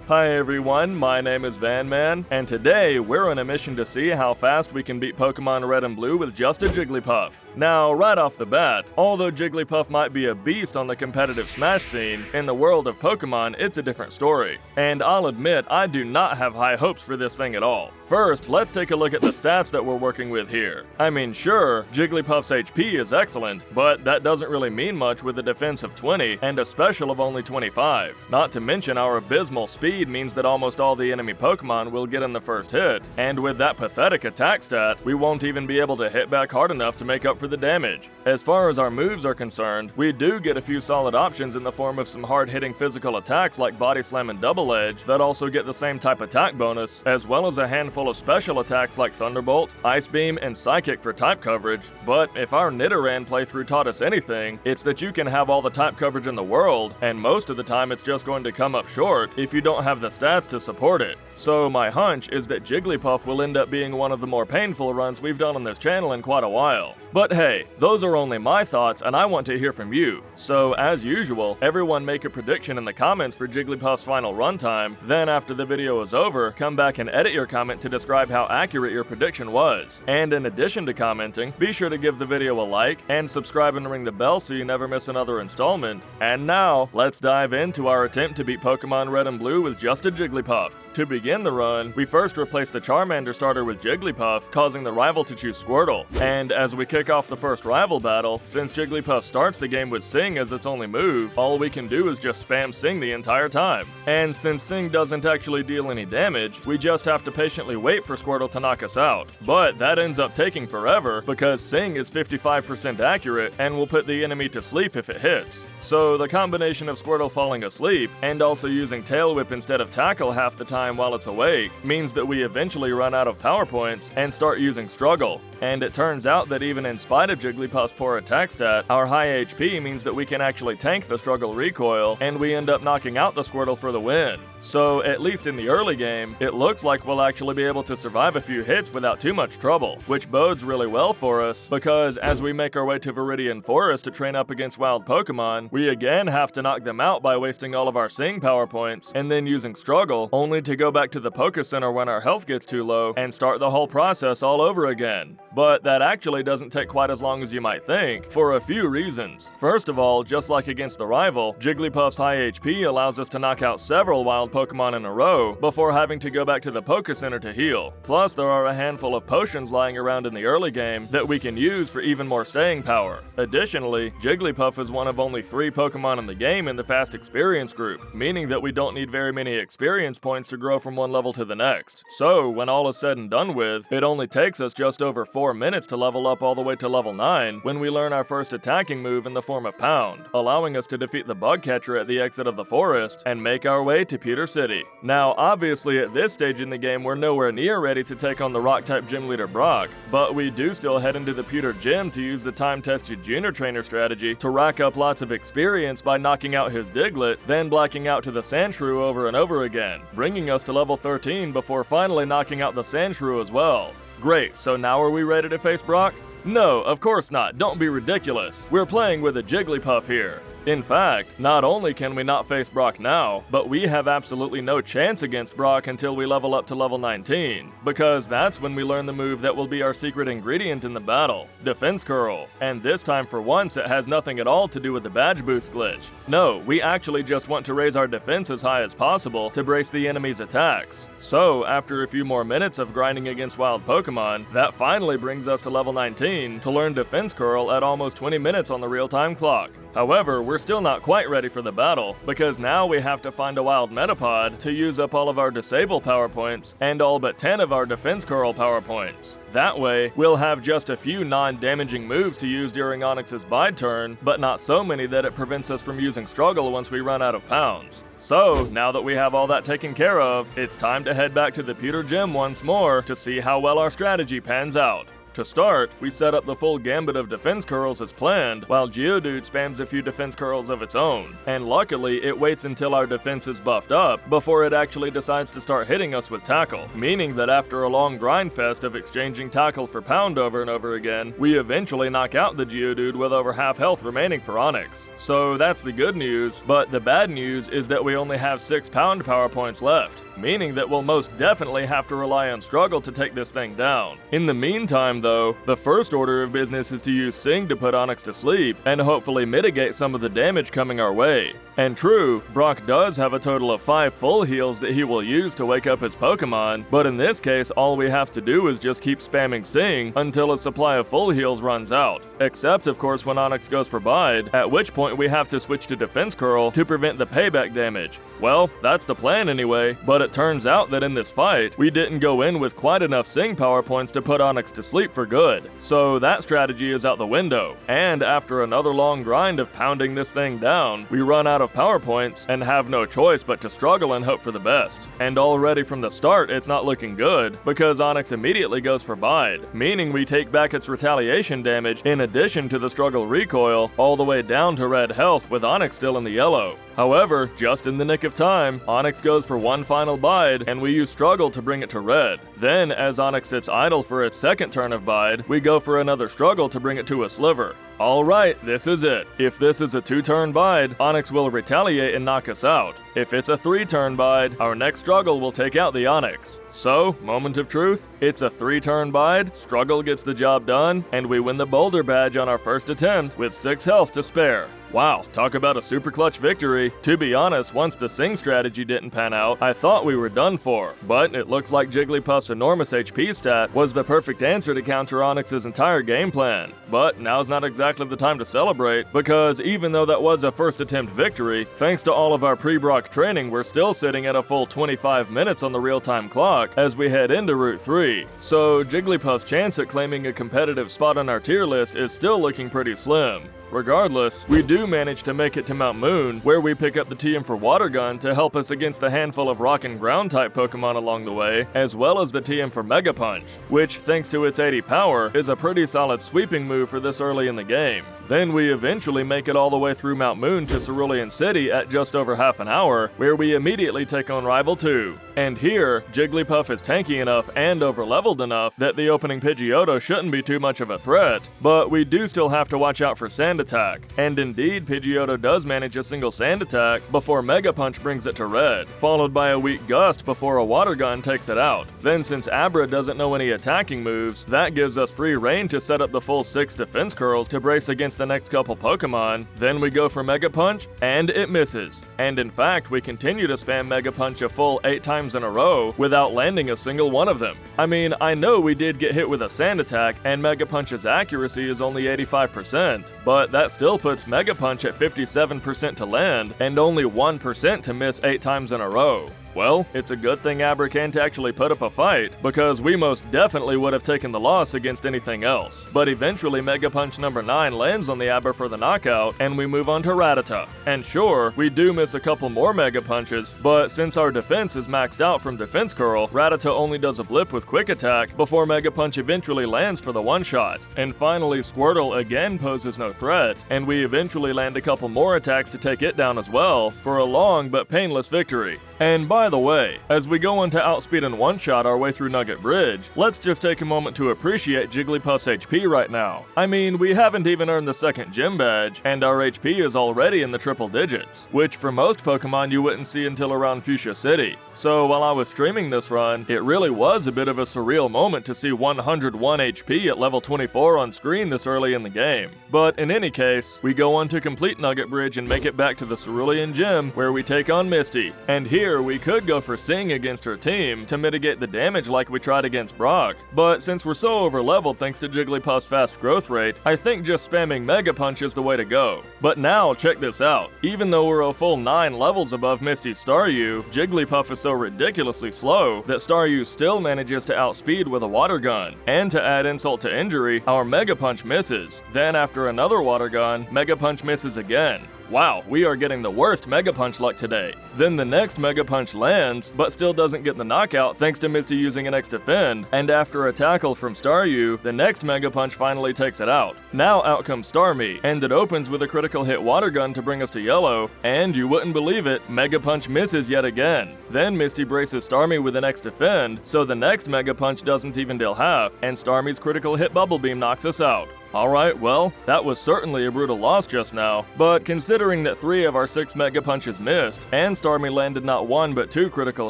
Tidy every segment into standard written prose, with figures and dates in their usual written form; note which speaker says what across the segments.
Speaker 1: Hi everyone, my name is Vanman, and today we're on a mission to see how fast we can beat Pokemon Red and Blue with just a Jigglypuff. Now, right off the bat, although Jigglypuff might be a beast on the competitive Smash scene, in the world of Pokemon, it's a different story. And I'll admit, I do not have high hopes for this thing at all. First, let's take a look at the stats that we're working with here. I mean, sure, Jigglypuff's HP is excellent, but that doesn't really mean much with a defense of 20 and a special of only 25. Not to mention our abysmal speed means that almost all the enemy Pokemon will get in the first hit, and with that pathetic attack stat, we won't even be able to hit back hard enough to make up for the damage. As far as our moves are concerned, we do get a few solid options in the form of some hard-hitting physical attacks like Body Slam and Double Edge that also get the same type attack bonus, as well as a handful of special attacks like Thunderbolt, Ice Beam, and Psychic for type coverage. But if our Nidoran playthrough taught us anything, it's that you can have all the type coverage in the world, and most of the time it's just going to come up short if you don't have the stats to support it. So my hunch is that Jigglypuff will end up being one of the more painful runs we've done on this channel in quite a while. But hey, those are only my thoughts and I want to hear from you. So as usual, everyone make a prediction in the comments for Jigglypuff's final runtime, then after the video is over, come back and edit your comment to describe how accurate your prediction was. And in addition to commenting, be sure to give the video a like, and subscribe and ring the bell so you never miss another installment. And now, let's dive into our attempt to beat Pokemon Red and Blue with just a Jigglypuff. To begin the run, we first replace the Charmander starter with Jigglypuff, causing the rival to choose Squirtle. And as we kick off the first rival battle, since Jigglypuff starts the game with Sing as its only move, all we can do is just spam Sing the entire time. And since Sing doesn't actually deal any damage, we just have to patiently wait for Squirtle to knock us out. But that ends up taking forever because Sing is 55% accurate and will put the enemy to sleep if it hits. So the combination of Squirtle falling asleep and also using Tail Whip instead of Tackle half the time while it's awake means that we eventually run out of power points and start using Struggle. And it turns out that even in spite of Jigglypuff's poor attack stat, our high HP means that we can actually tank the Struggle recoil, and we end up knocking out the Squirtle for the win. So at least in the early game, it looks like we'll actually be able to survive a few hits without too much trouble, which bodes really well for us because as we make our way to Viridian Forest to train up against wild Pokemon, we again have to knock them out by wasting all of our Sing power points and then using Struggle, only to go back to the Poké Center when our health gets too low and start the whole process all over again. But that actually doesn't take quite as long as you might think, for a few reasons. First of all, just like against the rival, Jigglypuff's high HP allows us to knock out several wild Pokemon in a row before having to go back to the Poké Center to heal. Plus, there are a handful of potions lying around in the early game that we can use for even more staying power. Additionally, Jigglypuff is one of only 3 Pokemon in the game in the fast experience group, meaning that we don't need very many experience points to grow from one level to the next. So, when all is said and done with, it only takes us just over 4 minutes to level up all the way to level 9 when we learn our first attacking move in the form of Pound, allowing us to defeat the bug catcher at the exit of the forest and make our way to Pewter City. Now, obviously at this stage in the game we're nowhere near ready to take on the Rock-type gym leader Brock, but we do still head into the Pewter Gym to use the time-tested junior trainer strategy to rack up lots of experience by knocking out his Diglett, then blacking out to the Sandshrew over and over again, bringing us to level 13 before finally knocking out the Sandshrew as well. Great, so now are we ready to face Brock? No, of course not, don't be ridiculous. We're playing with a Jigglypuff here. In fact, not only can we not face Brock now, but we have absolutely no chance against Brock until we level up to level 19, because that's when we learn the move that will be our secret ingredient in the battle, Defense Curl. And this time for once it has nothing at all to do with the badge boost glitch. No, we actually just want to raise our defense as high as possible to brace the enemy's attacks. So, after a few more minutes of grinding against wild Pokemon, that finally brings us to level 19 to learn Defense Curl at almost 20 minutes on the real-time clock. However, we're still not quite ready for the battle, because now we have to find a wild Metapod to use up all of our Disable power points and all but 10 of our Defense Curl power points. That way, we'll have just a few non-damaging moves to use during Onix's bide turn, but not so many that it prevents us from using Struggle once we run out of pounds. So, now that we have all that taken care of, it's time to head back to the Pewter Gym once more to see how well our strategy pans out. To start, we set up the full gambit of defense curls as planned, while Geodude spams a few defense curls of its own. And luckily, it waits until our defense is buffed up before it actually decides to start hitting us with tackle, meaning that after a long grind fest of exchanging tackle for pound over and over again, we eventually knock out the Geodude with over half health remaining for Onix. So that's the good news, but the bad news is that we only have 6 pound power points left, meaning that we'll most definitely have to rely on struggle to take this thing down. In the meantime though, the first order of business is to use Sing to put Onix to sleep and hopefully mitigate some of the damage coming our way. And true, Brock does have a total of 5 full heals that he will use to wake up his Pokemon, but in this case all we have to do is just keep spamming Sing until his supply of full heals runs out. Except of course when Onix goes for Bide, at which point we have to switch to Defense Curl to prevent the payback damage. Well, that's the plan anyway, but it turns out that in this fight, we didn't go in with quite enough Sing power points to put Onix to sleep for good. So that strategy is out the window, and after another long grind of pounding this thing down, we run out of power points and have no choice but to struggle and hope for the best. And already from the start, it's not looking good, because Onix immediately goes for Bide, meaning we take back its retaliation damage in addition to the struggle recoil, all the way down to red health with Onix still in the yellow. However, just in the nick of time, Onix goes for one final Bide, and we use struggle to bring it to red. Then, as Onix sits idle for its second turn of Bide, we go for another struggle to bring it to a sliver. Alright, this is it. If this is a 2-turn Bide, Onix will retaliate and knock us out. If it's a 3-turn Bide, our next struggle will take out the Onix. So, moment of truth, it's a 3-turn Bide, struggle gets the job done, and we win the Boulder Badge on our first attempt with 6 health to spare. Wow, talk about a super clutch victory. To be honest, once the Sing strategy didn't pan out, I thought we were done for. But it looks like Jigglypuff's enormous HP stat was the perfect answer to counter Onix's entire game plan. But now's not exactly the time to celebrate, because even though that was a first attempt victory, thanks to all of our pre-Brock training, we're still sitting at a full 25 minutes on the real-time clock as we head into Route 3. So Jigglypuff's chance at claiming a competitive spot on our tier list is still looking pretty slim. Regardless, we do manage to make it to Mount Moon, where we pick up the TM for Water Gun to help us against a handful of Rock and Ground type Pokemon along the way, as well as the TM for Mega Punch, which, thanks to its 80 power, is a pretty solid sweeping move for this early in the game. Then we eventually make it all the way through Mount Moon to Cerulean City at just over half an hour, where we immediately take on Rival 2. And here, Jigglypuff is tanky enough and overleveled enough that the opening Pidgeotto shouldn't be too much of a threat, but we do still have to watch out for Sand Attack. And indeed, Pidgeotto does manage a single Sand Attack before Mega Punch brings it to red, followed by a weak Gust before a Water Gun takes it out. Then since Abra doesn't know any attacking moves, that gives us free reign to set up the full 6 defense curls to brace against the next couple Pokemon. Then we go for Mega Punch, and it misses. And in fact, we continue to spam Mega Punch a full 8 times in a row without landing a single one of them. I mean, I know we did get hit with a Sand Attack, and Mega Punch's accuracy is only 85%, but that still puts Mega Punch at 57% to land, and only 1% to miss 8 times in a row. Well, it's a good thing Abra can't actually put up a fight, because we most definitely would have taken the loss against anything else. But eventually Mega Punch number 9 lands on the Abra for the knockout, and we move on to Rattata. And sure, we do miss a couple more Mega Punches, but since our defense is maxed out from Defense Curl, Rattata only does a blip with Quick Attack before Mega Punch eventually lands for the one-shot. And finally, Squirtle again poses no threat, and we eventually land a couple more attacks to take it down as well, for a long but painless victory. And by the way, as we go on to outspeed and one-shot our way through Nugget Bridge, let's just take a moment to appreciate Jigglypuff's HP right now. I mean, we haven't even earned the second gym badge, and our HP is already in the triple digits, which for most Pokemon you wouldn't see until around Fuchsia City. So while I was streaming this run, it really was a bit of a surreal moment to see 101 HP at level 24 on screen this early in the game. But in any case, we go on to complete Nugget Bridge and make it back to the Cerulean Gym, where we take on Misty. And here we could go for Sing against her team to mitigate the damage like we tried against Brock, but since we're so overleveled thanks to Jigglypuff's fast growth rate, I think just spamming Mega Punch is the way to go. But now, check this out. Even though we're a full 9 levels above Misty's Staryu, Jigglypuff is so ridiculously slow that Staryu still manages to outspeed with a Water Gun. And to add insult to injury, our Mega Punch misses. Then after another Water Gun, Mega Punch misses again. Wow, we are getting the worst Mega Punch luck today. Then the next Mega Punch lands, but still doesn't get the knockout thanks to Misty using an X defend, and after a tackle from Staryu, the next Mega Punch finally takes it out. Now out comes Starmie, and it opens with a critical hit water gun to bring us to yellow, and you wouldn't believe it, Mega Punch misses yet again. Then Misty braces Starmie with an X defend, so the next Mega Punch doesn't even deal half, and Starmie's critical hit Bubble Beam knocks us out. Alright, well, that was certainly a brutal loss just now, but considering that 3 of our 6 Mega Punches missed, and Starmie landed not 1 but 2 critical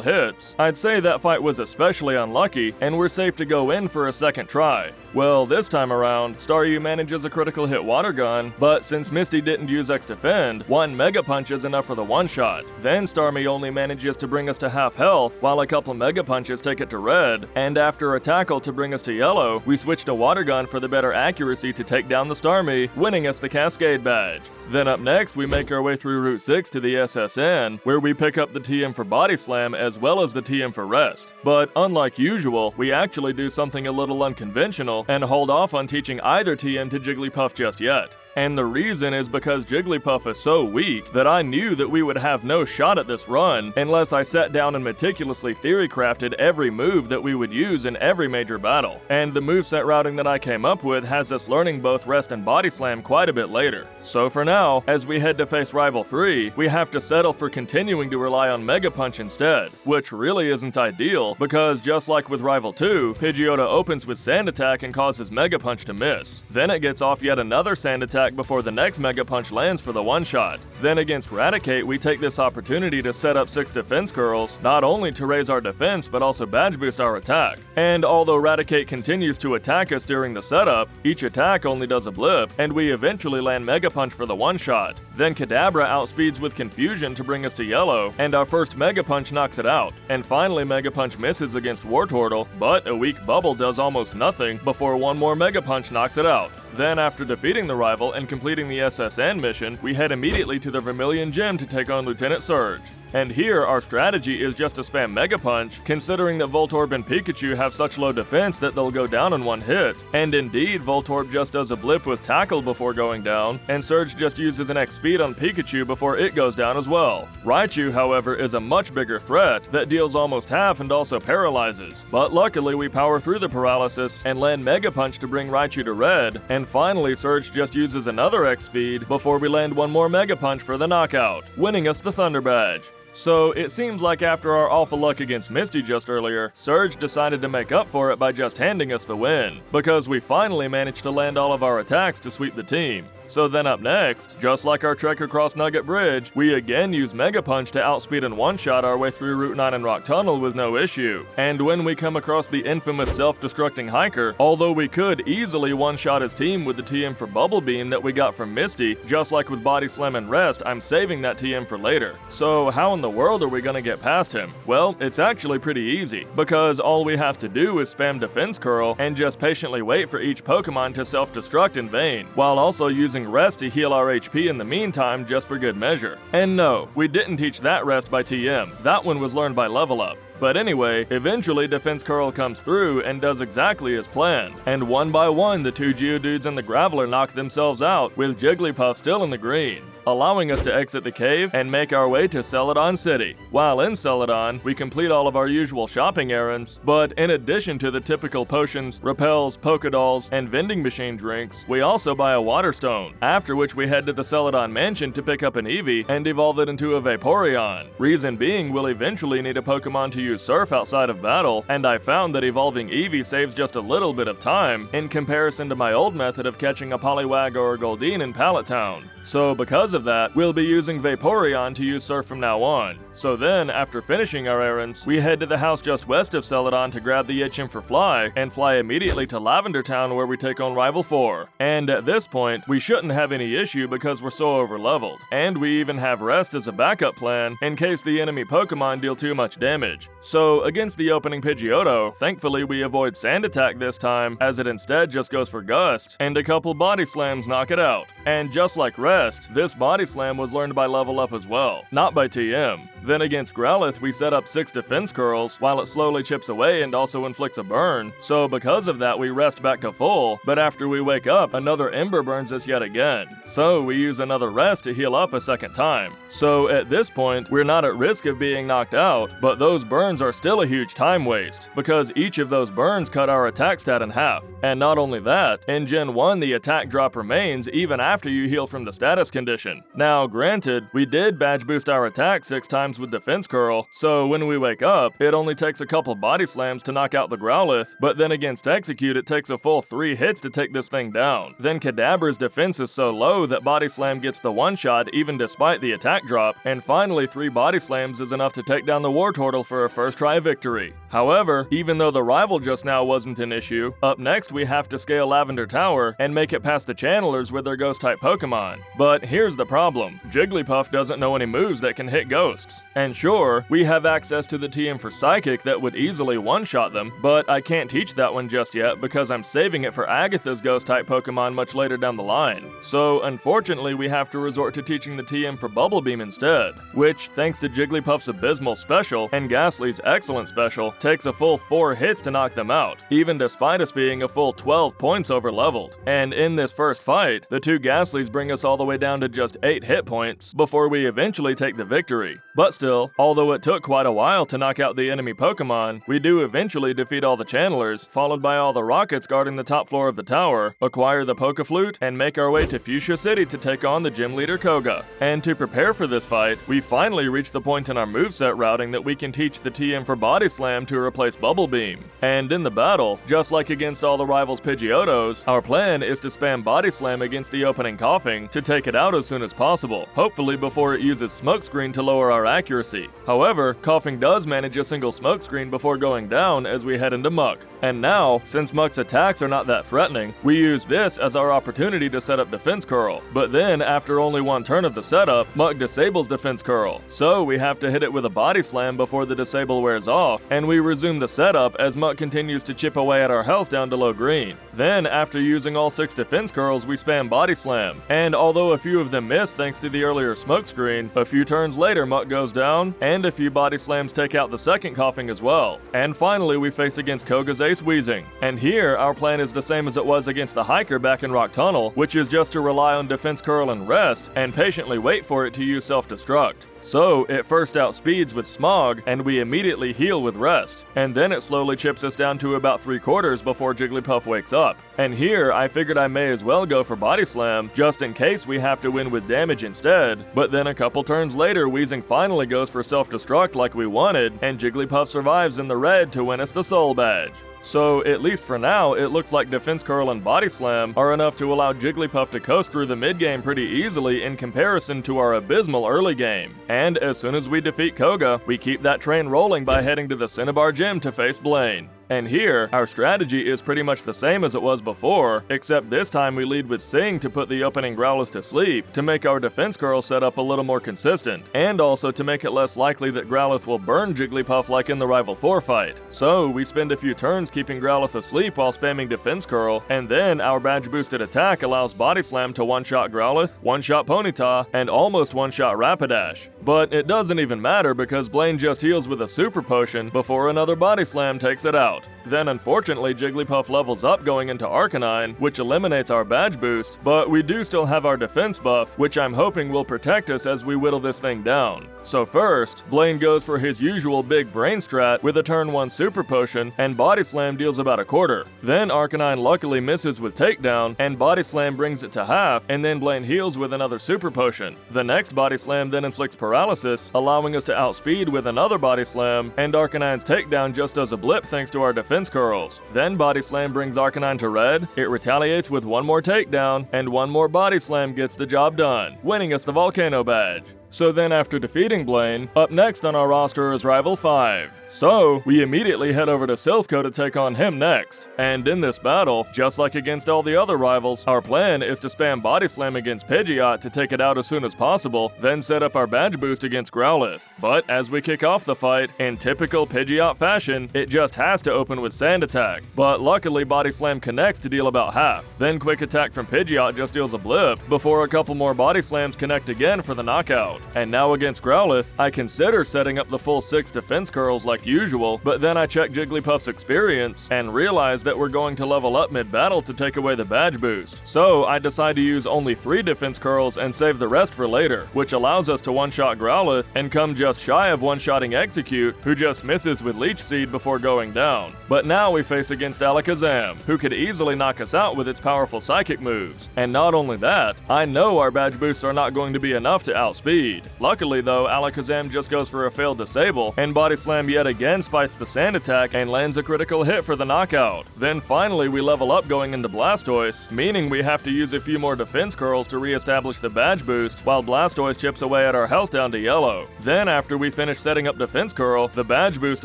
Speaker 1: hits, I'd say that fight was especially unlucky, and we're safe to go in for a second try. Well, this time around, Staryu manages a critical hit water gun, but since Misty didn't use X defend, 1 Mega Punch is enough for the one-shot. Then Starmie only manages to bring us to half health, while a couple Mega Punches take it to red, and after a tackle to bring us to yellow, we switch to water gun for the better accuracy to take down the Starmie, winning us the Cascade badge. Then up next, we make our way through Route 6 to the SSN, where we pick up the TM for Body Slam as well as the TM for Rest. But unlike usual, we actually do something a little unconventional and hold off on teaching either TM to Jigglypuff just yet. And the reason is because Jigglypuff is so weak that I knew that we would have no shot at this run unless I sat down and meticulously theory crafted every move that we would use in every major battle. And the moveset routing that I came up with has us learning both Rest and Body Slam quite a bit later. So for now, as we head to face Rival 3, we have to settle for continuing to rely on Mega Punch instead, which really isn't ideal because just like with Rival 2, Pidgeotto opens with Sand Attack and causes Mega Punch to miss. Then it gets off yet another Sand Attack before the next Mega Punch lands for the one-shot. Then against Raticate, we take this opportunity to set up 6 defense curls, not only to raise our defense but also badge boost our attack. And although Raticate continues to attack us during the setup, each attack only does a blip, and we eventually land Mega Punch for the one-shot. Then Kadabra outspeeds with Confusion to bring us to yellow, and our first Mega Punch knocks it out. And finally Mega Punch misses against Wartortle, but a weak Bubble does almost nothing before one more Mega Punch knocks it out. Then after defeating the rival and completing the SSN mission, we head immediately to the Vermilion Gym to take on Lieutenant Surge. And here, our strategy is just to spam Mega Punch, considering that Voltorb and Pikachu have such low defense that they'll go down in one hit. And indeed, Voltorb just does a blip with Tackle before going down, and Surge just uses an X speed on Pikachu before it goes down as well. Raichu, however, is a much bigger threat that deals almost half and also paralyzes. But luckily, we power through the paralysis and land Mega Punch to bring Raichu to red, and finally, Surge just uses another X speed before we land one more Mega Punch for the knockout, winning us the Thunder Badge. So it seems like after our awful luck against Misty just earlier, Surge decided to make up for it by just handing us the win, because we finally managed to land all of our attacks to sweep the team. So then up next, just like our trek across Nugget Bridge, we again use Mega Punch to outspeed and one-shot our way through Route 9 and Rock Tunnel with no issue. And when we come across the infamous self-destructing hiker, although we could easily one-shot his team with the TM for Bubble Beam that we got from Misty, just like with Body Slam and Rest, I'm saving that TM for later. So how in the world are we gonna get past him? Well, it's actually pretty easy, because all we have to do is spam Defense Curl and just patiently wait for each Pokemon to self-destruct in vain, while also using Rest to heal our HP in the meantime just for good measure. And no, we didn't teach that Rest by TM, that one was learned by Level Up. But anyway, eventually Defense Curl comes through and does exactly as planned, and one by one the 2 Geodudes and the Graveler knock themselves out, with Jigglypuff still in the green, allowing us to exit the cave and make our way to Celadon City. While in Celadon, we complete all of our usual shopping errands, but in addition to the typical potions, repels, Pokédolls, and vending machine drinks, we also buy a Water Stone, after which we head to the Celadon Mansion to pick up an Eevee and evolve it into a Vaporeon. Reason being, we'll eventually need a Pokemon to use Surf outside of battle, and I found that evolving Eevee saves just a little bit of time in comparison to my old method of catching a Poliwag or a Goldeen in Pallet Town. So because of that, we'll be using Vaporeon to use Surf from now on. So then, after finishing our errands, we head to the house just west of Celadon to grab the Itchim for Fly, and fly immediately to Lavender Town where we take on Rival 4. And at this point, we shouldn't have any issue because we're so overleveled. And we even have Rest as a backup plan in case the enemy Pokemon deal too much damage. So against the opening Pidgeotto, thankfully we avoid Sand Attack this time, as it instead just goes for Gust, and a couple Body Slams knock it out. And just like Rest, this Body Slam was learned by Level Up as well, not by TM. Then against Growlithe, we set up 6 defense curls, while it slowly chips away and also inflicts a burn, so because of that we rest back to full, but after we wake up, another Ember burns us yet again. So we use another rest to heal up a second time. So at this point, we're not at risk of being knocked out, but those burns are still a huge time waste, because each of those burns cut our attack stat in half. And not only that, in Gen 1 the attack drop remains even after you heal from the status condition. Now granted, we did badge boost our attack 6 times with defense curl, so when we wake up, it only takes a couple body slams to knock out the Growlithe, but then against Execute it takes a full 3 hits to take this thing down. Then Kadabra's defense is so low that Body Slam gets the one-shot even despite the attack drop, and finally 3 Body Slams is enough to take down the Wartortle for a first try victory. However, even though the rival just now wasn't an issue, up next we have to scale Lavender Tower and make it past the channelers with their Ghost-type Pokemon. But here's the problem, Jigglypuff doesn't know any moves that can hit ghosts. And sure, we have access to the TM for Psychic that would easily one-shot them, but I can't teach that one just yet because I'm saving it for Agatha's Ghost-type Pokemon much later down the line. So unfortunately we have to resort to teaching the TM for Bubble Beam instead, which, thanks to Jigglypuff's abysmal special and Ghastly's excellent special, takes a full 4 hits to knock them out, even despite us being a full 12 points over-leveled. And in this first fight, the 2 Ghaslys bring us all the way down to just 8 hit points before we eventually take the victory. But still, although it took quite a while to knock out the enemy Pokemon, we do eventually defeat all the channelers, followed by all the rockets guarding the top floor of the tower, acquire the Pokeflute, and make our way to Fuchsia City to take on the gym leader Koga. And to prepare for this fight, we finally reach the point in our moveset routing that we can teach the TM for Body Slam to replace Bubble Beam. And in the battle, just like against all the rivals Pidgeottos, our plan is to spam Body Slam against the opening Coughing to take it out as soon as possible, hopefully before it uses Smokescreen to lower our accuracy. However, Coughing does manage a single Smokescreen before going down as we head into Muck. And now, since Muck's attacks are not that threatening, we use this as our opportunity to set up Defense Curl. But then, after only one turn of the setup, Muck disables Defense Curl, so we have to hit it with a Body Slam before the disable wears off, and we resume the setup as Muck continues to chip away at our health down to low green. Then, after using all 6 Defense Curls, we spam Body Slam, and although a few of them miss thanks to the earlier Smokescreen, a few turns later Muck goes down, and a few Body Slams take out the second Coughing as well. And finally we face against Koga's Ace Wheezing. And here, our plan is the same as it was against the Hiker back in Rock Tunnel, which is just to rely on Defense Curl and Rest, and patiently wait for it to use Self Destruct. So, it first outspeeds with Smog, and we immediately heal with Rest. And then it slowly chips us down to about 3/4 before Jigglypuff wakes up. And here, I figured I may as well go for Body Slam, just in case we have to win with damage instead. But then a couple turns later, Wheezing finally goes for Self Destruct like we wanted, and Jigglypuff survives in the red to win us the Soul Badge. So, at least for now, it looks like Defense Curl and Body Slam are enough to allow Jigglypuff to coast through the mid-game pretty easily in comparison to our abysmal early game. And as soon as we defeat Koga, we keep that train rolling by heading to the Cinnabar Gym to face Blaine. And here, our strategy is pretty much the same as it was before, except this time we lead with Sing to put the opening Growlithe to sleep, to make our Defense Curl setup a little more consistent, and also to make it less likely that Growlithe will burn Jigglypuff like in the Rival 4 fight. So, we spend a few turns keeping Growlithe asleep while spamming Defense Curl, and then our badge boosted attack allows Body Slam to one-shot Growlithe, one-shot Ponyta, and almost one-shot Rapidash. But it doesn't even matter because Blaine just heals with a Super Potion before another Body Slam takes it out. Then unfortunately Jigglypuff levels up going into Arcanine, which eliminates our badge boost, but we do still have our defense buff, which I'm hoping will protect us as we whittle this thing down. So first, Blaine goes for his usual big brain strat with a turn 1 Super Potion, and Body Slam deals about 1/4. Then Arcanine luckily misses with Takedown, and Body Slam brings it to half, and then Blaine heals with another Super Potion. The next Body Slam then inflicts Paralysis, allowing us to outspeed with another Body Slam, and Arcanine's Takedown just does a blip thanks to our Defense Curls. Then Body Slam brings Arcanine to red, it retaliates with one more Takedown, and one more Body Slam gets the job done, winning us the Volcano Badge. So then after defeating Blaine, up next on our roster is Rival 5. So, we immediately head over to Silph Co to take on him next. And in this battle, just like against all the other rivals, our plan is to spam Body Slam against Pidgeot to take it out as soon as possible, then set up our badge boost against Growlithe. But as we kick off the fight, in typical Pidgeot fashion, it just has to open with Sand Attack. But luckily Body Slam connects to deal about half. Then Quick Attack from Pidgeot just deals a blip, before a couple more Body Slams connect again for the knockout. And now against Growlithe, I consider setting up the full 6 defense curls like usual, but then I check Jigglypuff's experience and realize that we're going to level up mid-battle to take away the badge boost. So I decide to use only 3 defense curls and save the rest for later, which allows us to one-shot Growlithe and come just shy of one-shotting Execute, who just misses with Leech Seed before going down. But now we face against Alakazam, who could easily knock us out with its powerful psychic moves. And not only that, I know our badge boosts are not going to be enough to outspeed. Luckily though, Alakazam just goes for a failed disable, and Body Slam yet again spites the Sand Attack and lands a critical hit for the knockout. Then finally we level up going into Blastoise, meaning we have to use a few more defense curls to re-establish the badge boost, while Blastoise chips away at our health down to yellow. Then after we finish setting up defense curl, the badge boost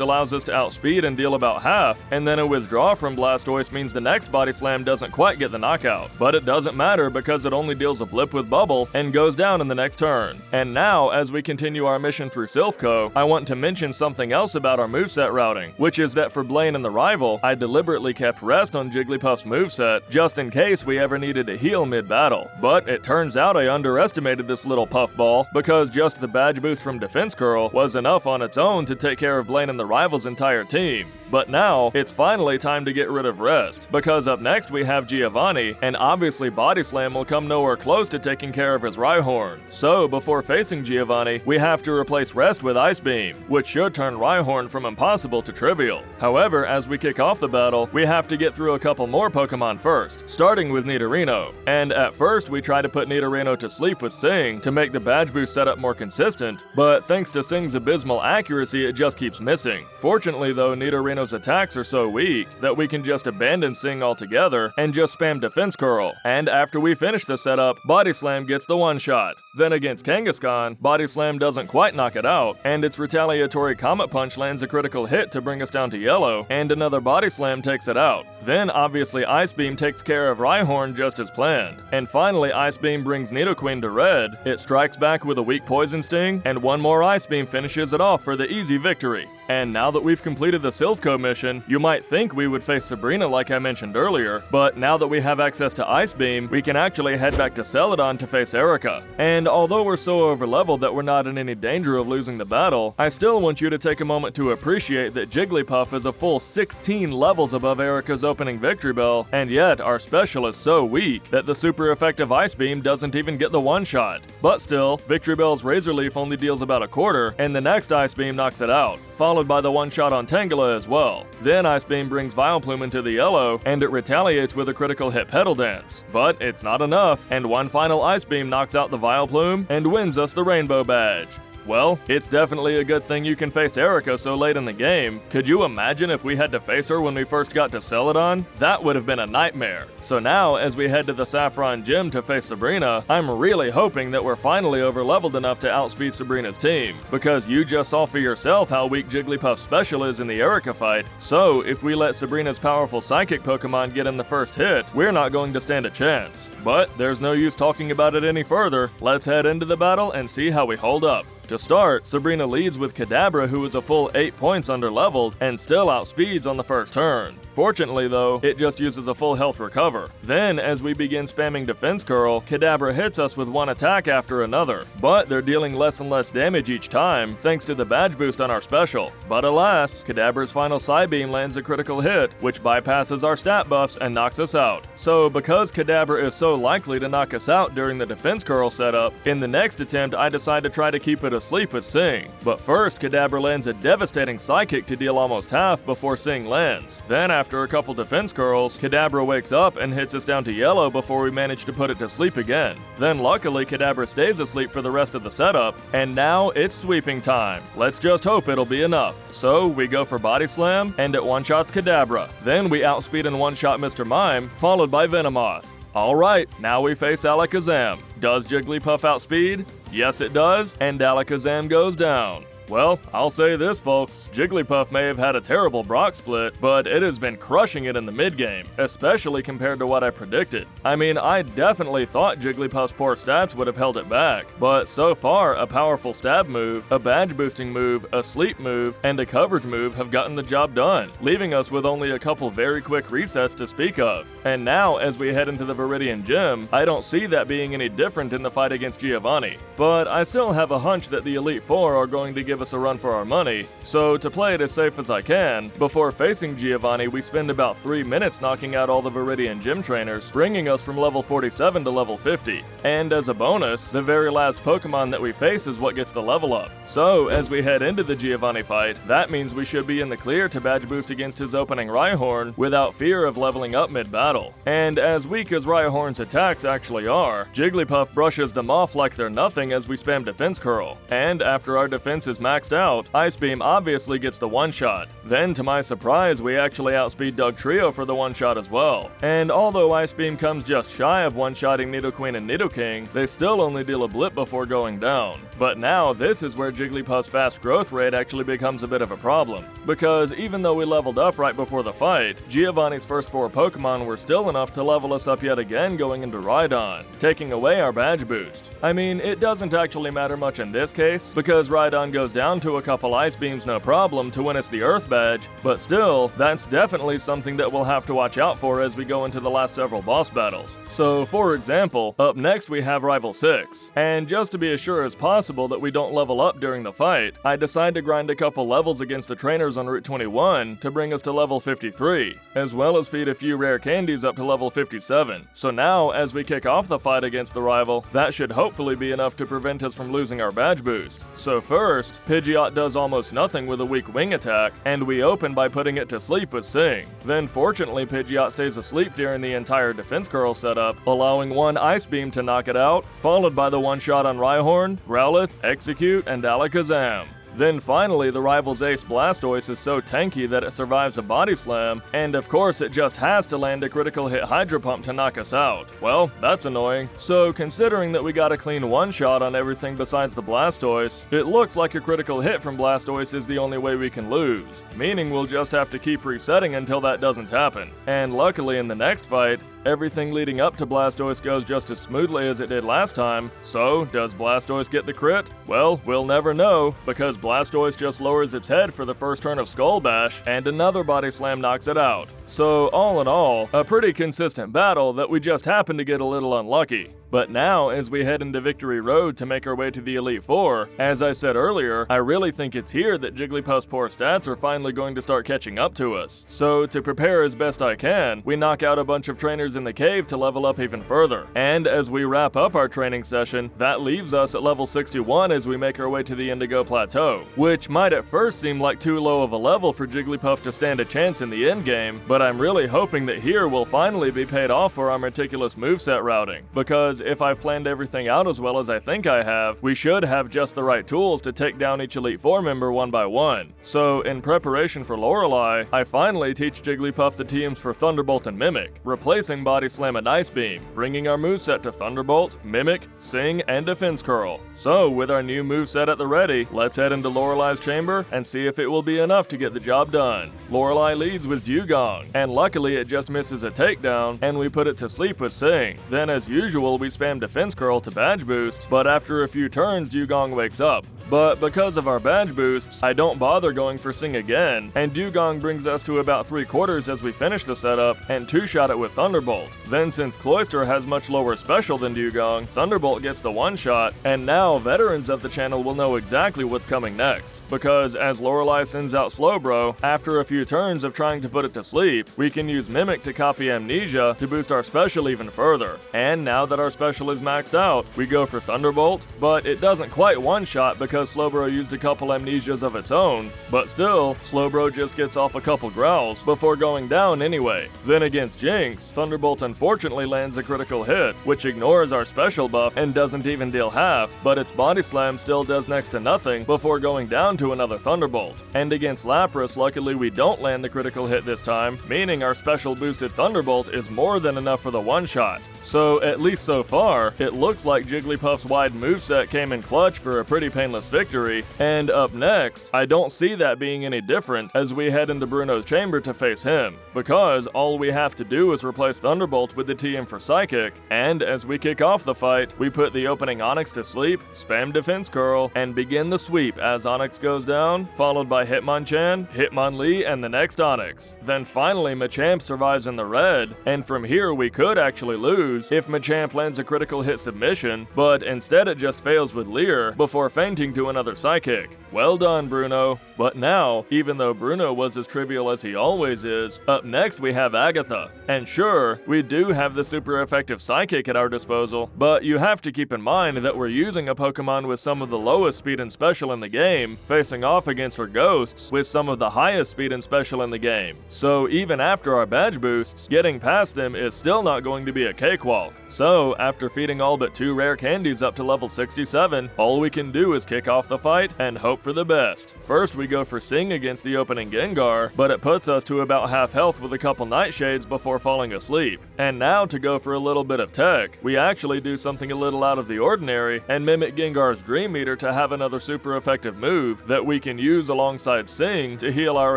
Speaker 1: allows us to outspeed and deal about half, and then a withdraw from Blastoise means the next Body Slam doesn't quite get the knockout. But it doesn't matter because it only deals a blip with Bubble and goes down in the next turn. And now, as we continue our mission through Silph Co, I want to mention something else about our moveset routing, which is that for Blaine and the rival, I deliberately kept rest on Jigglypuff's moveset just in case we ever needed to heal mid-battle. But it turns out I underestimated this little puffball, because just the badge boost from Defense Curl was enough on its own to take care of Blaine and the rival's entire team. But now, it's finally time to get rid of rest, because up next we have Giovanni, and obviously Body Slam will come nowhere close to taking care of his Rhyhorn. So before facing Giovanni, we have to replace rest with Ice Beam, which should turn Rhyhorn from impossible to trivial. However, as we kick off the battle, we have to get through a couple more Pokemon first, starting with Nidorino. And at first we try to put Nidorino to sleep with Sing to make the badge boost setup more consistent, but thanks to Sing's abysmal accuracy it just keeps missing. Fortunately though, Nidorino's attacks are so weak that we can just abandon Sing altogether and just spam Defense Curl. And after we finish the setup, Body Slam gets the one-shot. Then against Kangaskhan, Body Slam doesn't quite knock it out, and its retaliatory Comet Punch lands a critical hit to bring us down to yellow, and another Body Slam takes it out. Then obviously Ice Beam takes care of Rhyhorn just as planned. And finally Ice Beam brings Nidoqueen to red, it strikes back with a weak Poison Sting, and one more Ice Beam finishes it off for the easy victory. And now that we've completed the Silph Co mission, you might think we would face Sabrina like I mentioned earlier, but now that we have access to Ice Beam, we can actually head back to Celadon to face Erica. And although we're so overleveled that we're not in any danger of losing the battle, I still want you to take a moment to appreciate that Jigglypuff is a full 16 levels above Erica's opening Victory Bell, and yet our special is so weak that the super effective Ice Beam doesn't even get the one-shot. But still, Victory Bell's Razor Leaf only deals about a quarter, and the next Ice Beam knocks it out, followed by the one-shot on Tangela as well. Then Ice Beam brings Vileplume into the yellow, and it retaliates with a critical hit Petal Dance. But it's not enough, and one final Ice Beam knocks out the Vileplume and wins us the Rainbow Badge. Well, it's definitely a good thing you can face Erica so late in the game. Could you imagine if we had to face her when we first got to Celadon? That would have been a nightmare. So now, as we head to the Saffron Gym to face Sabrina, I'm really hoping that we're finally overleveled enough to outspeed Sabrina's team, because you just saw for yourself how weak Jigglypuff's special is in the Erica fight, so if we let Sabrina's powerful Psychic Pokemon get in the first hit, we're not going to stand a chance. But there's no use talking about it any further, let's head into the battle and see how we hold up. To start, Sabrina leads with Kadabra, who is a full 8 points underleveled and still outspeeds on the first turn. Fortunately though, it just uses a full health recover. Then, as we begin spamming Defense Curl, Kadabra hits us with one attack after another, but they're dealing less and less damage each time thanks to the badge boost on our special. But alas, Kadabra's final Psybeam lands a critical hit, which bypasses our stat buffs and knocks us out. So because Kadabra is so likely to knock us out during the Defense Curl setup, in the next attempt I decide to try to keep it asleep with Sing. But first, Kadabra lands a devastating Psychic to deal almost half before Sing lands. Then after a couple Defense Curls, Kadabra wakes up and hits us down to yellow before we manage to put it to sleep again. Then luckily Kadabra stays asleep for the rest of the setup, and now it's sweeping time. Let's just hope it'll be enough. So we go for Body Slam, and it one-shots Kadabra. Then we outspeed and one-shot Mr. Mime, followed by Venomoth. Alright, now we face Alakazam. Does Jigglypuff outspeed? Yes it does, and Alakazam goes down. Well, I'll say this folks, Jigglypuff may have had a terrible Brock split, but it has been crushing it in the mid-game, especially compared to what I predicted. I mean, I definitely thought Jigglypuff's poor stats would have held it back, but so far, a powerful stab move, a badge boosting move, a sleep move, and a coverage move have gotten the job done, leaving us with only a couple very quick resets to speak of. And now, as we head into the Viridian Gym, I don't see that being any different in the fight against Giovanni, but I still have a hunch that the Elite Four are going to give us a run for our money, so to play it as safe as I can, before facing Giovanni we spend about 3 minutes knocking out all the Viridian Gym trainers, bringing us from level 47 to level 50. And as a bonus, the very last Pokemon that we face is what gets the level up. So as we head into the Giovanni fight, that means we should be in the clear to badge boost against his opening Rhyhorn without fear of leveling up mid-battle. And as weak as Rhyhorn's attacks actually are, Jigglypuff brushes them off like they're nothing as we spam Defense Curl. And after our defense is maxed out, Ice Beam obviously gets the one-shot. Then to my surprise, we actually outspeed Dugtrio for the one-shot as well. And although Ice Beam comes just shy of one-shotting Nidoqueen and Nidoking, they still only deal a blip before going down. But now this is where Jigglypuff's fast growth rate actually becomes a bit of a problem. Because even though we leveled up right before the fight, Giovanni's first 4 Pokemon were still enough to level us up yet again going into Rhydon, taking away our badge boost. I mean, it doesn't actually matter much in this case, because Rhydon goes down to a couple Ice Beams no problem to win us the Earth badge, but still, that's definitely something that we'll have to watch out for as we go into the last several boss battles. So for example, up next we have Rival 6, and just to be as sure as possible that we don't level up during the fight, I decide to grind a couple levels against the trainers on Route 21 to bring us to level 53, as well as feed a few rare candies up to level 57. So now, as we kick off the fight against the rival, that should hopefully be enough to prevent us from losing our badge boost. So first, Pidgeot does almost nothing with a weak wing attack, and we open by putting it to sleep with Sing. Then fortunately Pidgeot stays asleep during the entire Defense Curl setup, allowing one Ice Beam to knock it out, followed by the one-shot on Rhyhorn, Growlithe, Execute, and Alakazam. Then finally, the rival's ace Blastoise is so tanky that it survives a body slam, and of course it just has to land a critical hit Hydro Pump to knock us out. Well, that's annoying. So considering that we got a clean one-shot on everything besides the Blastoise, it looks like a critical hit from Blastoise is the only way we can lose, meaning we'll just have to keep resetting until that doesn't happen. And luckily in the next fight, everything leading up to Blastoise goes just as smoothly as it did last time. So, does Blastoise get the crit? Well, we'll never know, because Blastoise just lowers its head for the first turn of Skull Bash, and another body slam knocks it out. So, all in all, a pretty consistent battle that we just happened to get a little unlucky. But now, as we head into Victory Road to make our way to the Elite Four, as I said earlier, I really think it's here that Jigglypuff's poor stats are finally going to start catching up to us. So, to prepare as best I can, we knock out a bunch of trainers in the cave to level up even further. And as we wrap up our training session, that leaves us at level 61 as we make our way to the Indigo Plateau, which might at first seem like too low of a level for Jigglypuff to stand a chance in the endgame, but I'm really hoping that here we'll finally be paid off for our meticulous moveset routing, because if I've planned everything out as well as I think I have, we should have just the right tools to take down each Elite Four member one by one. So in preparation for Lorelei, I finally teach Jigglypuff the teams for Thunderbolt and Mimic, replacing Body Slam and Ice Beam, bringing our moveset to Thunderbolt, Mimic, Sing, and Defense Curl. So with our new moveset at the ready, let's head into Lorelei's chamber and see if it will be enough to get the job done. Lorelei leads with Dewgong, and luckily it just misses a takedown, and we put it to sleep with Sing. Then as usual, we spam Defense Curl to badge boost, but after a few turns Dewgong wakes up. But because of our badge boosts, I don't bother going for Sing again, and Dewgong brings us to about 3/4 as we finish the setup and two-shot it with Thunderbolt. Then since Cloyster has much lower special than Dewgong, Thunderbolt gets the one-shot, and now veterans of the channel will know exactly what's coming next. Because as Lorelei sends out Slowbro, after a few turns of trying to put it to sleep, we can use Mimic to copy Amnesia to boost our special even further. And now that our special is maxed out, we go for Thunderbolt, but it doesn't quite one-shot because Slowbro used a couple Amnesias of its own, but still, Slowbro just gets off a couple growls before going down anyway. Then against Jinx, Thunderbolt unfortunately lands a critical hit, which ignores our special buff and doesn't even deal half, but its Body Slam still does next to nothing before going down to another Thunderbolt. And against Lapras, luckily we don't land the critical hit this time, meaning our special boosted Thunderbolt is more than enough for the one-shot. So at least so far, it looks like Jigglypuff's wide moveset came in clutch for a pretty painless victory, and up next, I don't see that being any different as we head into Bruno's chamber to face him, because all we have to do is replace Thunderbolt with the TM for Psychic, and as we kick off the fight, we put the opening Onix to sleep, spam Defense Curl, and begin the sweep as Onix goes down, followed by Hitmonchan, Hitmonlee, and the next Onix. Then finally Machamp survives in the red, and from here we could actually lose if Machamp lands a critical hit submission, but instead it just fails with Leer before fainting to another Psychic. Well done, Bruno. But now, even though Bruno was as trivial as he always is, up next we have Agatha. And sure, we do have the super effective Psychic at our disposal, but you have to keep in mind that we're using a Pokemon with some of the lowest speed and special in the game, facing off against her ghosts with some of the highest speed and special in the game. So even after our badge boosts, getting past them is still not going to be a cakewalk. So after feeding all but 2 rare candies up to level 67, all we can do is kick off the fight and hope for the best. First we go for Sing against the opening Gengar, but it puts us to about half health with a couple Nightshades before falling asleep. And now to go for a little bit of tech, we actually do something a little out of the ordinary and mimic Gengar's Dream Eater to have another super effective move that we can use alongside Sing to heal our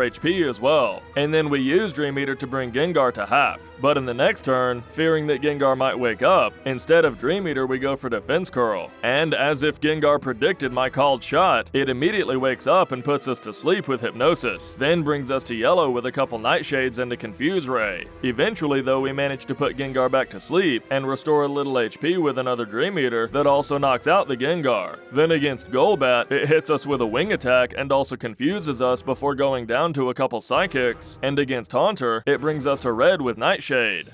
Speaker 1: HP as well. And then we use Dream Eater to bring Gengar to half. But in the next turn, fearing that Gengar might wake up, instead of Dream Eater we go for Defense Curl. And as if Gengar predicted my called shot, it immediately wakes up and puts us to sleep with Hypnosis, then brings us to yellow with a couple Nightshades and a Confuse Ray. Eventually though, we manage to put Gengar back to sleep and restore a little HP with another Dream Eater that also knocks out the Gengar. Then against Golbat, it hits us with a wing attack and also confuses us before going down to a couple Psychics, and against Haunter, it brings us to red with Nightshade.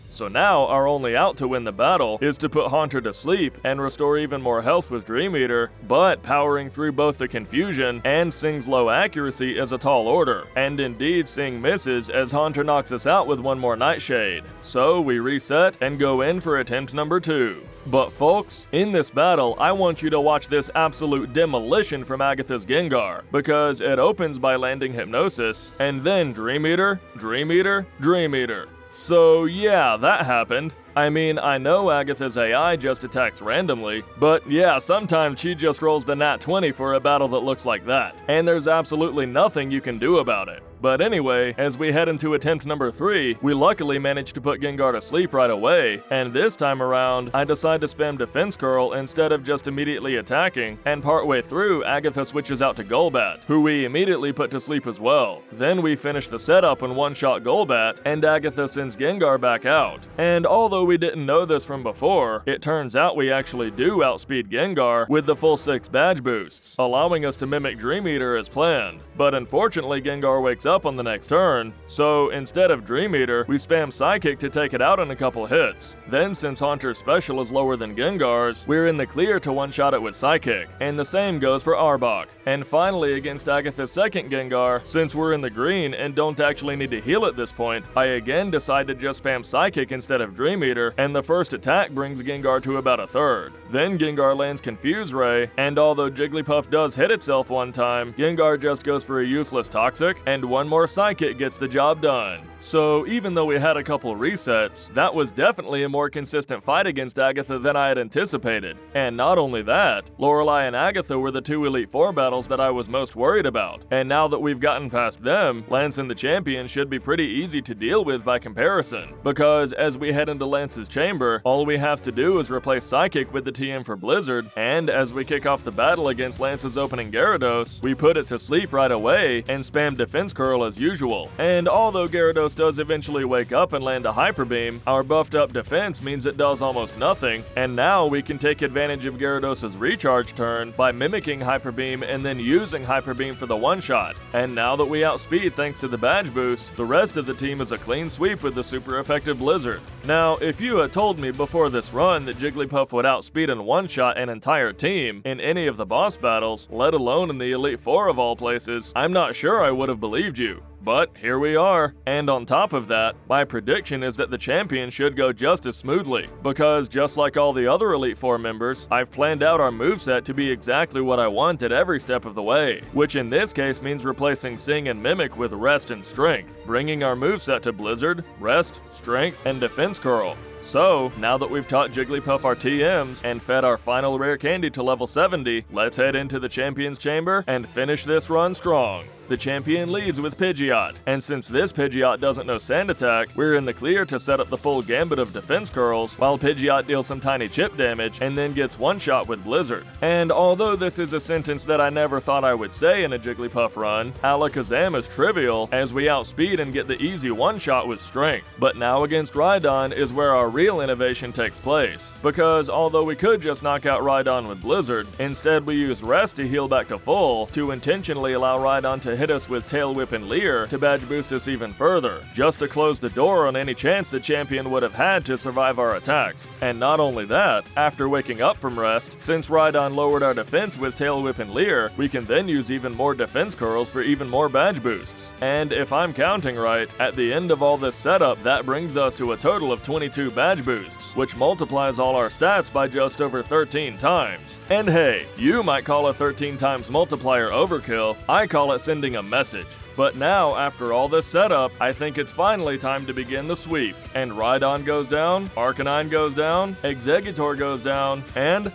Speaker 1: So now our only out to win the battle is to put Haunter to sleep and restore even more health with Dream Eater, but powering through both the confusion and Sing's low accuracy is a tall order, and indeed Sing misses as Haunter knocks us out with one more Nightshade. So we reset and go in for attempt number 2. But folks, in this battle, I want you to watch this absolute demolition from Agatha's Gengar, because it opens by landing Hypnosis, and then Dream Eater, Dream Eater, Dream Eater. So yeah, that happened. I mean, I know Agatha's AI just attacks randomly, but yeah, sometimes she just rolls the nat 20 for a battle that looks like that, and there's absolutely nothing you can do about it. But anyway, as we head into attempt number 3, we luckily managed to put Gengar to sleep right away, and this time around, I decide to spam Defense Curl instead of just immediately attacking, and partway through, Agatha switches out to Golbat, who we immediately put to sleep as well. Then we finish the setup and one-shot Golbat, and Agatha sends Gengar back out. And although we didn't know this from before, it turns out we actually do outspeed Gengar with the full 6 badge boosts, allowing us to mimic Dream Eater as planned. But unfortunately, Gengar wakes up on the next turn, so instead of Dream Eater, we spam Psychic to take it out in a couple hits. Then since Haunter's special is lower than Gengar's, we're in the clear to one-shot it with Psychic, and the same goes for Arbok. And finally, against Agatha's second Gengar, since we're in the green and don't actually need to heal at this point, I again decide to just spam Psychic instead of Dream Eater, and the first attack brings Gengar to about a third. Then Gengar lands Confuse Ray, and although Jigglypuff does hit itself one time, Gengar just goes for a useless Toxic, and one more Psychic gets the job done. So even though we had a couple resets, that was definitely a more consistent fight against Agatha than I had anticipated. And not only that, Lorelei and Agatha were the 2 Elite Four battles that I was most worried about. And now that we've gotten past them, Lance and the Champion should be pretty easy to deal with by comparison. Because as we head into Lance's chamber, all we have to do is replace Psychic with the TM for Blizzard, and as we kick off the battle against Lance's opening Gyarados, we put it to sleep right away and spam Defense Curl as usual. And although Gyarados does eventually wake up and land a Hyper Beam, our buffed up defense means it does almost nothing, and now we can take advantage of Gyarados' recharge turn by mimicking Hyper Beam and then using Hyper Beam for the one-shot. And now that we outspeed thanks to the badge boost, the rest of the team is a clean sweep with the super effective Blizzard. Now, if you had told me before this run that Jigglypuff would outspeed and one-shot an entire team in any of the boss battles, let alone in the Elite Four of all places, I'm not sure I would have believed you. But here we are, and on top of that, my prediction is that the champion should go just as smoothly, because just like all the other Elite Four members, I've planned out our moveset to be exactly what I want at every step of the way, which in this case means replacing Sing and Mimic with Rest and Strength, bringing our moveset to Blizzard, Rest, Strength, and Defense Curl. So, now that we've taught Jigglypuff our TMs and fed our final rare candy to level 70, let's head into the Champion's Chamber and finish this run strong. The champion leads with Pidgeot, and since this Pidgeot doesn't know Sand Attack, we're in the clear to set up the full gambit of defense curls, while Pidgeot deals some tiny chip damage and then gets one-shot with Blizzard. And although this is a sentence that I never thought I would say in a Jigglypuff run, Alakazam is trivial as we outspeed and get the easy one-shot with Strength. But now against Rhydon is where our real innovation takes place, because although we could just knock out Rhydon with Blizzard, instead we use Rest to heal back to full to intentionally allow Rhydon to hit us with Tail Whip and Leer to badge boost us even further, just to close the door on any chance the champion would have had to survive our attacks. And not only that, after waking up from rest, since Rhydon lowered our defense with Tail Whip and Leer, we can then use even more defense curls for even more badge boosts. And if I'm counting right, at the end of all this setup, that brings us to a total of 22 badge boosts, which multiplies all our stats by just over 13 times. And hey, you might call a 13 times multiplier overkill, I call it sending a message. But now, after all this setup, I think it's finally time to begin the sweep. And Rhydon goes down, Arcanine goes down, Exeggutor goes down, and...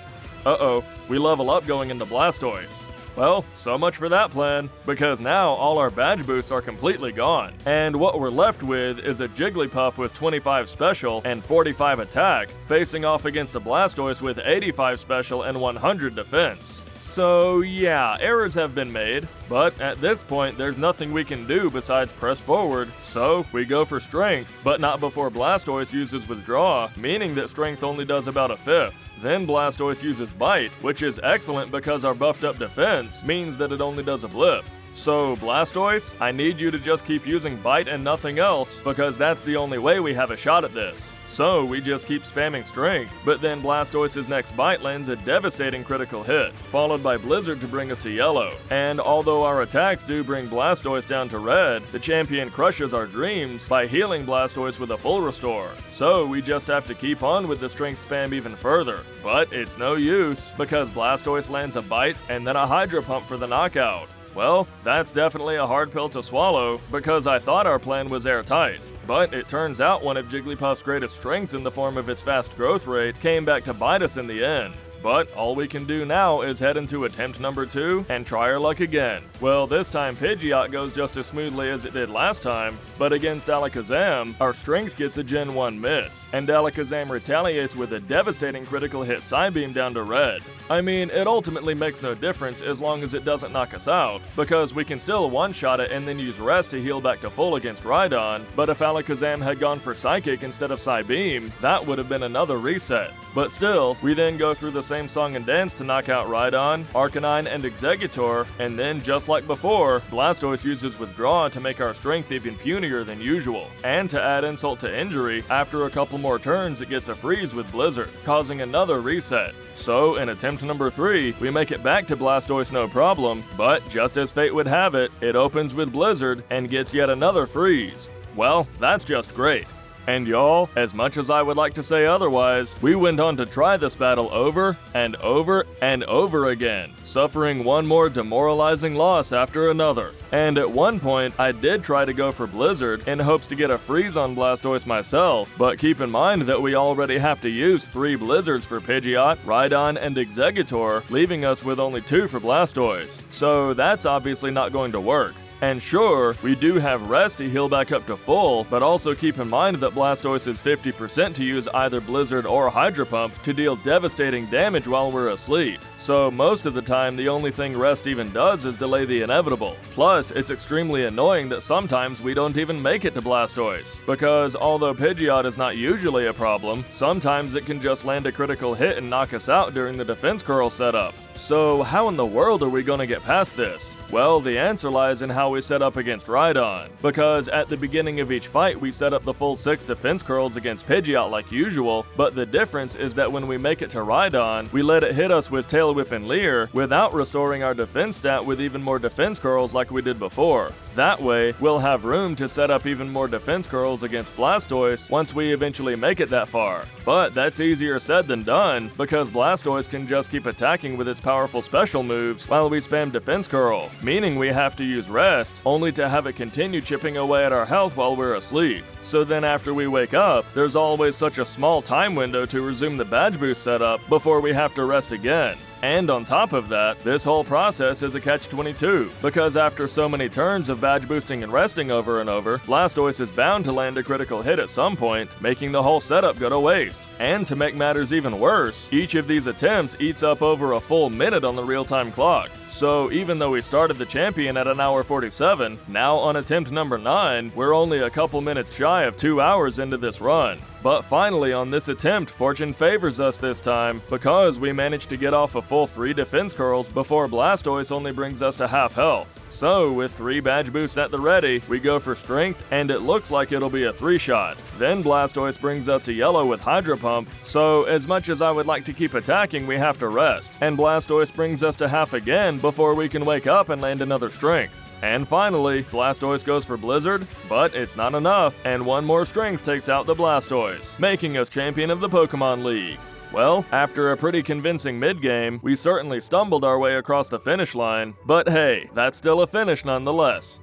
Speaker 1: uh-oh, we level up going into Blastoise. Well, so much for that plan, because now all our badge boosts are completely gone. And what we're left with is a Jigglypuff with 25 special and 45 attack, facing off against a Blastoise with 85 special and 100 defense. So yeah, errors have been made, but at this point there's nothing we can do besides press forward, so we go for Strength, but not before Blastoise uses Withdraw, meaning that Strength only does about a fifth. Then Blastoise uses Bite, which is excellent because our buffed up defense means that it only does a blip. So Blastoise, I need you to just keep using Bite and nothing else, because that's the only way we have a shot at this. So we just keep spamming Strength, but then Blastoise's next Bite lands a devastating critical hit, followed by Blizzard to bring us to yellow. And although our attacks do bring Blastoise down to red, the champion crushes our dreams by healing Blastoise with a full restore. So we just have to keep on with the Strength spam even further. But it's no use, because Blastoise lands a Bite and then a Hydro Pump for the knockout. Well, that's definitely a hard pill to swallow, because I thought our plan was airtight. But it turns out one of Jigglypuff's greatest strengths in the form of its fast growth rate came back to bite us in the end. But all we can do now is head into attempt number 2 and try our luck again. Well, this time Pidgeot goes just as smoothly as it did last time, but against Alakazam, our strength gets a Gen 1 miss, and Alakazam retaliates with a devastating critical hit Psybeam down to red. I mean, it ultimately makes no difference as long as it doesn't knock us out, because we can still one-shot it and then use Rest to heal back to full against Rhydon, but if Alakazam had gone for Psychic instead of Psybeam, that would have been another reset. But still, we then go through the same song and dance to knock out Rhydon, Arcanine, and Exeggutor, and then, just like before, Blastoise uses Withdraw to make our strength even punier than usual. And to add insult to injury, after a couple more turns it gets a freeze with Blizzard, causing another reset. So, in attempt number 3, we make it back to Blastoise no problem, but just as fate would have it, it opens with Blizzard and gets yet another freeze. Well, that's just great. And y'all, as much as I would like to say otherwise, we went on to try this battle over and over and over again, suffering one more demoralizing loss after another. And at one point, I did try to go for Blizzard in hopes to get a freeze on Blastoise myself, but keep in mind that we already have to use 3 Blizzards for Pidgeot, Rhydon, and Exeggutor, leaving us with only 2 for Blastoise. So that's obviously not going to work. And sure, we do have Rest to heal back up to full, but also keep in mind that Blastoise is 50% to use either Blizzard or Hydro Pump to deal devastating damage while we're asleep. So most of the time, the only thing Rest even does is delay the inevitable. Plus, it's extremely annoying that sometimes we don't even make it to Blastoise, because although Pidgeot is not usually a problem, sometimes it can just land a critical hit and knock us out during the defense curl setup. So how in the world are we gonna get past this? Well, the answer lies in how we set up against Rhydon, because at the beginning of each fight we set up the full 6 defense curls against Pidgeot like usual, but the difference is that when we make it to Rhydon, we let it hit us with Tail Whip and Leer without restoring our defense stat with even more defense curls like we did before. That way, we'll have room to set up even more defense curls against Blastoise once we eventually make it that far. But that's easier said than done, because Blastoise can just keep attacking with its powerful special moves while we spam Defense Curl, meaning we have to use rest, only to have it continue chipping away at our health while we're asleep. So then after we wake up, there's always such a small time window to resume the badge boost setup before we have to rest again. And on top of that, this whole process is a catch-22, because after so many turns of badge boosting and resting over and over, Blastoise is bound to land a critical hit at some point, making the whole setup go to waste. And to make matters even worse, each of these attempts eats up over a full minute on the real-time clock. So even though we started the champion at an hour 47, now on attempt number 9, we're only a couple minutes shy of 2 hours into this run. But finally on this attempt, fortune favors us this time, because we managed to get off a full 3 defense curls before Blastoise only brings us to half health. So with 3 badge boosts at the ready, we go for strength, and it looks like it'll be a 3-shot. Then Blastoise brings us to yellow with Hydro Pump, so as much as I would like to keep attacking, we have to rest. And Blastoise brings us to half again before we can wake up and land another strength. And finally, Blastoise goes for Blizzard, but it's not enough, and 1 more strength takes out the Blastoise, making us champion of the Pokemon League. Well, after a pretty convincing mid-game, we certainly stumbled our way across the finish line, but hey, that's still a finish nonetheless.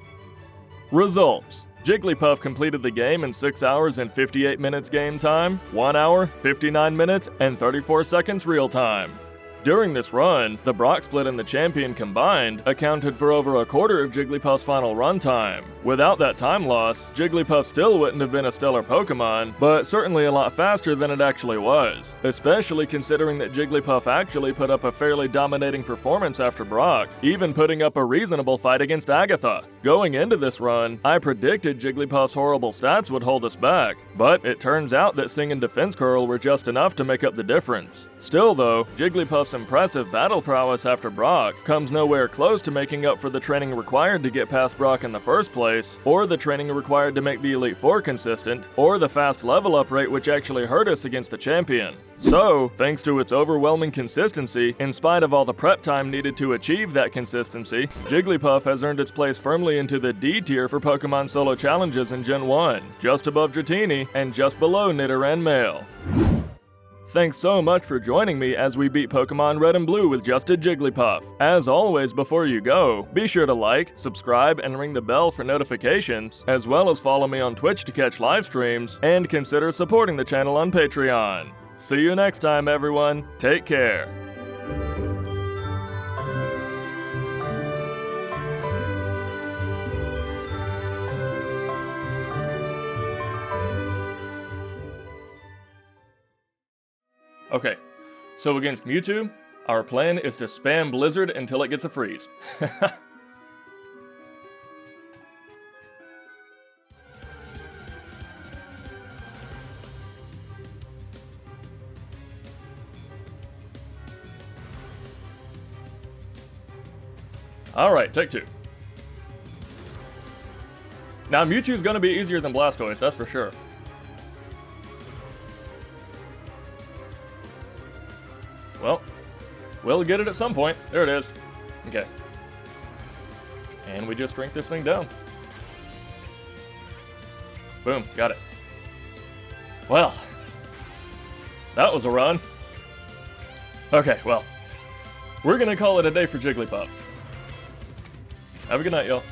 Speaker 1: Results: Jigglypuff completed the game in 6 hours and 58 minutes game time, 1 hour, 59 minutes, and 34 seconds real time. During this run, the Brock Split and the Champion combined accounted for over a quarter of Jigglypuff's final run time. Without that time loss, Jigglypuff still wouldn't have been a stellar Pokemon, but certainly a lot faster than it actually was, especially considering that Jigglypuff actually put up a fairly dominating performance after Brock, even putting up a reasonable fight against Agatha. Going into this run, I predicted Jigglypuff's horrible stats would hold us back, but it turns out that Sing and Defense Curl were just enough to make up the difference. Still though, Jigglypuff's impressive battle prowess after Brock comes nowhere close to making up for the training required to get past Brock in the first place, or the training required to make the Elite Four consistent, or the fast level up rate which actually hurt us against the champion. So, thanks to its overwhelming consistency, in spite of all the prep time needed to achieve that consistency, Jigglypuff has earned its place firmly into the D tier for Pokemon Solo Challenges in Gen 1, just above Dratini and just below Nidoran Male. Thanks so much for joining me as we beat Pokemon Red and Blue with just a Jigglypuff. As always, before you go, be sure to like, subscribe, and ring the bell for notifications, as well as follow me on Twitch to catch live streams, and consider supporting the channel on Patreon. See you next time, everyone. Take care. Okay, so against Mewtwo, our plan is to spam Blizzard until it gets a freeze. Alright, take 2. Now Mewtwo's gonna be easier than Blastoise, that's for sure. Well, we'll get it at some point. There it is. Okay. And we just drink this thing down. Boom, got it. Well, that was a run. Okay, well, we're gonna call it a day for Jigglypuff. Have a good night, y'all.